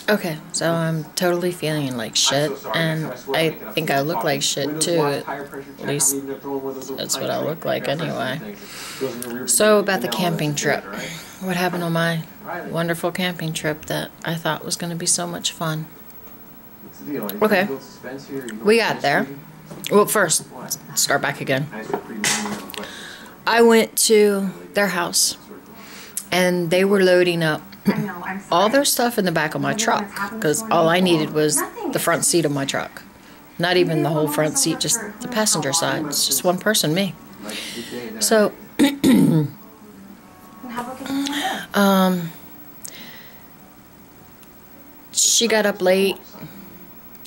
Okay, so I'm totally feeling like shit, and I think I look like shit too. At least that's what I look like anyway. So about the camping trip. What happened on my wonderful camping trip that I thought was going to be so much fun? Okay, we got there. Well, first, start back again. I went to their house, and they were loading up all their stuff in the back of my truck, because all I needed was the front seat of my truck. Not even the whole front seat, just the passenger side. It's just one person, me. So, she got up late.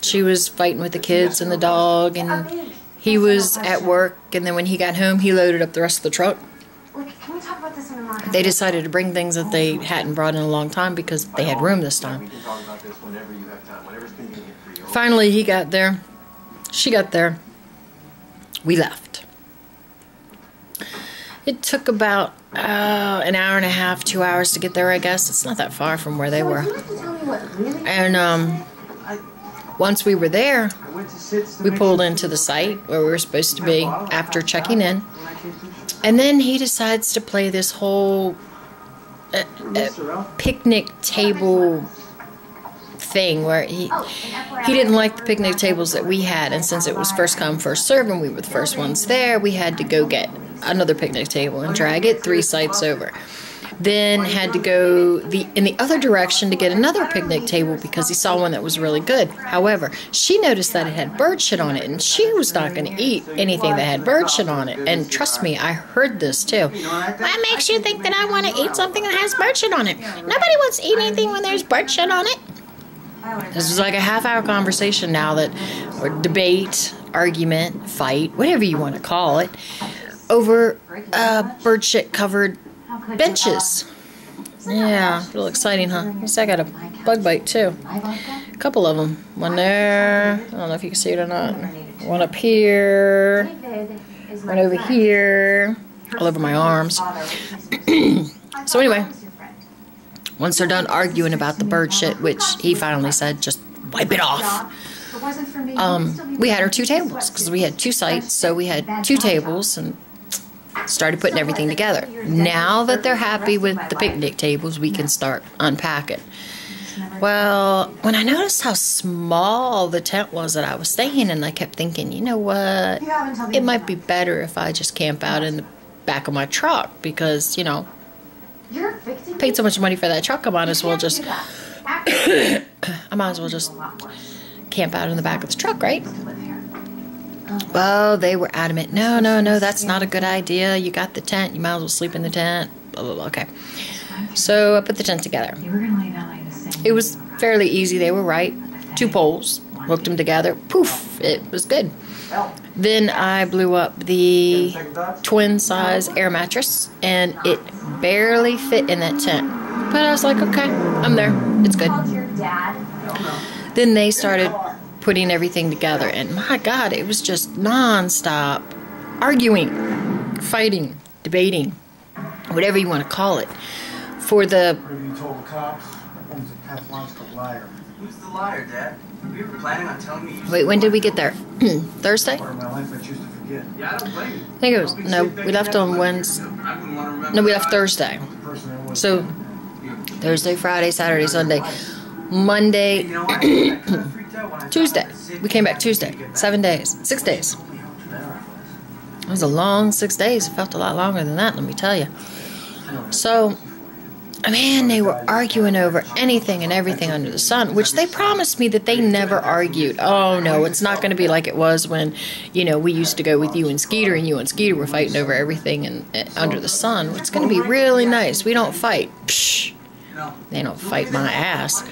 She was fighting with the kids and the dog, and he was at work, and then when he got home, he loaded up the rest of the truck. They decided to bring things that they hadn't brought in a long time because they had room this time. Finally, he got there. She got there. We left. It took about an hour and a half, 2 hours to get there, I guess. It's not that far from where they were. And once we were there, we pulled into the site where we were supposed to be after checking in. And then he decides to play this whole picnic table thing where he didn't like the picnic tables that we had, and since it was first come first serve and we were the first ones there, we had to go get another picnic table and drag it 3 sites over. Then had to go in the other direction to get another picnic table because he saw one that was really good. However, she noticed that it had bird shit on it, and she was not going to eat anything that had bird shit on it. And trust me, I heard this too. What makes you think that I want to eat something that has bird shit on it? Nobody wants to eat anything when there's bird shit on it. This was like a half-hour conversation now, or debate, argument, fight, whatever you want to call it, over bird shit covered benches. Yeah, real exciting, huh? Guess I got a bug bite too. A couple of them. One there. I don't know if you can see it or not. One up here. One over here. All over my arms. So anyway, once they're done arguing about the bird shit, which he finally said, just wipe it off. We had our 2 tables because we had 2 sites, so we had 2 tables and started putting everything together. Now that they're happy with the picnic tables, we can start unpacking. Well, when I noticed how small the tent was that I was staying in, I kept thinking, you know what, it might be better if I just camp out in the back of my truck because, you know, I paid so much money for that truck, I might as well just camp out in the back of the truck, right? Well, they were adamant. No, that's not a good idea. You got the tent. You might as well sleep in the tent. Blah, blah, blah. Okay. So I put the tent together. It was fairly easy. They were right. 2 poles. Hooked them together. Poof. It was good. Then I blew up the twin-size air mattress, and it barely fit in that tent. But I was like, okay, I'm there. It's good. Then they started putting everything together, and my God, it was just non-stop arguing, fighting, debating, whatever you want to call it. For the You told the cops, that woman's a pathological liar. Who's the liar, Dad? You were planning on telling me. Wait, when did we get there? Thursday? Part of my life I choose to forget. Yeah, I don't blame you. I think it was, no, we left on Wednesday. No, we left Thursday. So, Thursday, Friday, Saturday, Sunday, Monday, Tuesday. We came back Tuesday. 7 days. 6 days. It was a long 6 days. It felt a lot longer than that, let me tell you. So, man, they were arguing over anything and everything under the sun, which they promised me that they never argued. Oh, no, it's not going to be like it was when, you know, we used to go with you and Skeeter, and you and Skeeter were fighting over everything under the sun. It's going to be really nice. We don't fight. Psh. They don't fight my ass.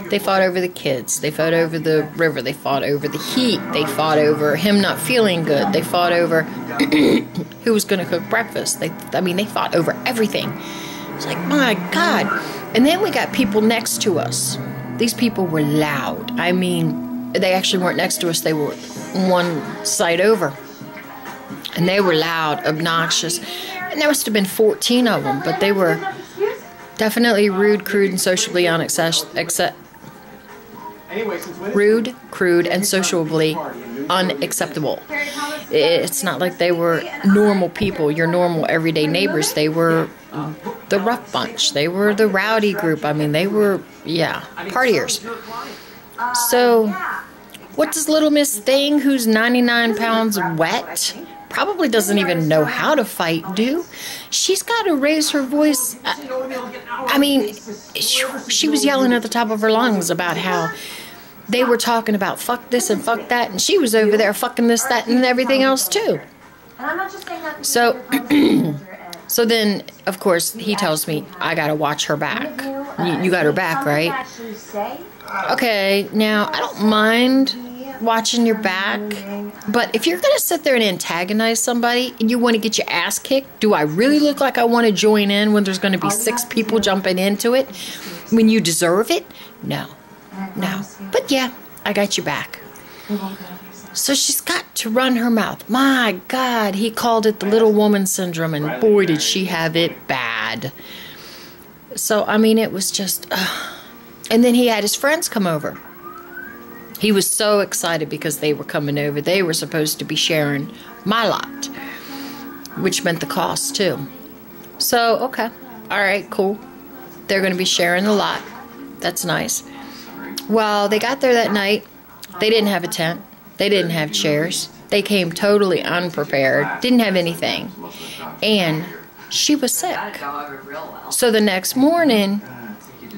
They fought over the kids. They fought over the river. They fought over the heat. They fought over him not feeling good. They fought over who was going to cook breakfast. They fought over everything. It's like, my God. And then we got people next to us. These people were loud. I mean, they actually weren't next to us. They were one side over. And they were loud, obnoxious. And there must have been 14 of them, but they were Definitely rude, crude, and sociably rude, crude, and sociably unacceptable. It's not like they were normal people, your normal everyday neighbors. They were the rough bunch. They were the rowdy group. I mean, they were, yeah, partiers. So, what does Little Miss Thing, who's 99 pounds wet, probably doesn't even know how to fight, do? She's got to raise her voice. I mean, she was yelling at the top of her lungs about how they were talking about fuck this and fuck that, and she was over there fucking this, that, and everything else too. So, so then, of course, he tells me, I gotta watch her back. You got her back, right? Okay, now, I don't mind watching your back, but if you're gonna sit there and antagonize somebody and you want to get your ass kicked, do I really look like I want to join in when there's gonna be 6 people jumping into it when you deserve it? No. No. But yeah, I got your back. So she's got to run her mouth. My God, he called it the little woman syndrome, and boy, did she have it bad. So, I mean, it was just... And then he had his friends come over. He was so excited because they were coming over. They were supposed to be sharing my lot, which meant the cost, too. So, okay. All right, cool. They're going to be sharing the lot. That's nice. Well, they got there that night. They didn't have a tent. They didn't have chairs. They came totally unprepared. Didn't have anything. And she was sick. So the next morning,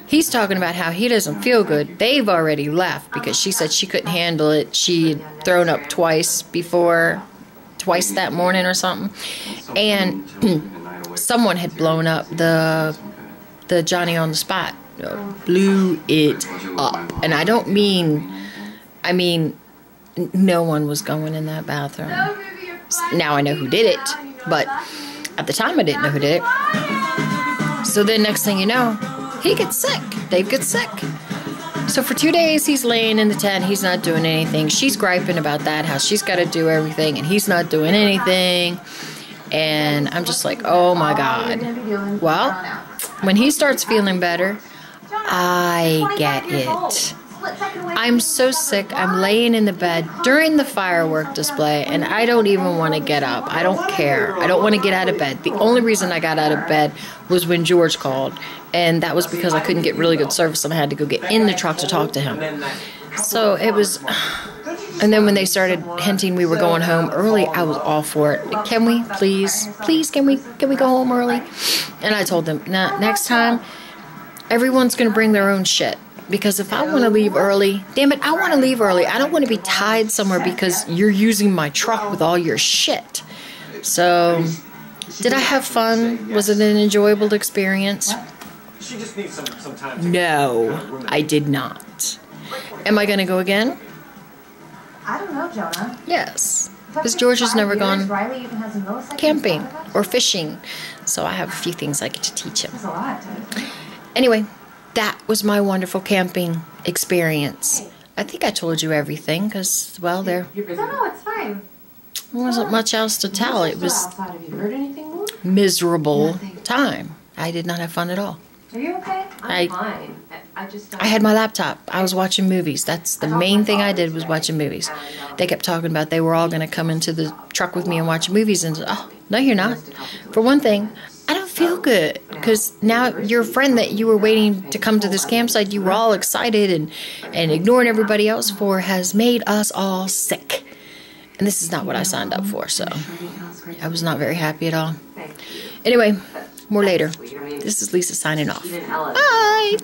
he's talking about how he doesn't feel good. They've already left because she said she couldn't handle it. She had thrown up twice that morning or something. And someone had blown up the Johnny on the spot. Blew it up. And I don't mean, I mean, no one was going in that bathroom. Now I know who did it, but at the time I didn't know who did it. So then next thing you know, he gets sick. Dave gets sick. So for 2 days he's laying in the tent. He's not doing anything. She's griping about that, how she's got to do everything, and he's not doing anything. And I'm just like, oh my God. Well, when he starts feeling better, I get it. I'm so sick. I'm laying in the bed during the firework display, and I don't even want to get up. I don't care. I don't want to get out of bed. The only reason I got out of bed was when George called, and that was because I couldn't get really good service, and I had to go get in the truck to talk to him. So it was... And then when they started hinting we were going home early, I was all for it. Can we, please, can we go home early? And I told them, nah, next time, everyone's going to bring their own shit. Because if I want to leave early, damn it, I want to leave early. I don't want to be tied somewhere because you're using my truck with all your shit. So, did I have fun? Was it an enjoyable experience? No, I did not. Am I going to go again? I don't know, Jonah. Yes, because George has never gone camping or fishing, so I have a few things I get to teach him. Anyway, that was my wonderful camping experience. I think I told you everything, because, well, there it's fine. wasn't much else to tell. It was miserable time. I did not have fun at all. Are you okay? I'm fine. I had my laptop. I was watching movies. That's the main thing I did was watching movies. They kept talking about they were all going to come into the truck with me and watch movies. And, oh, no, you're not. For one thing, I don't feel good. Because now your friend that you were waiting to come to this campsite, you were all excited and ignoring everybody else for, has made us all sick. And this is not what I signed up for, so I was not very happy at all. Anyway, more later. This is Lisa signing off. Bye!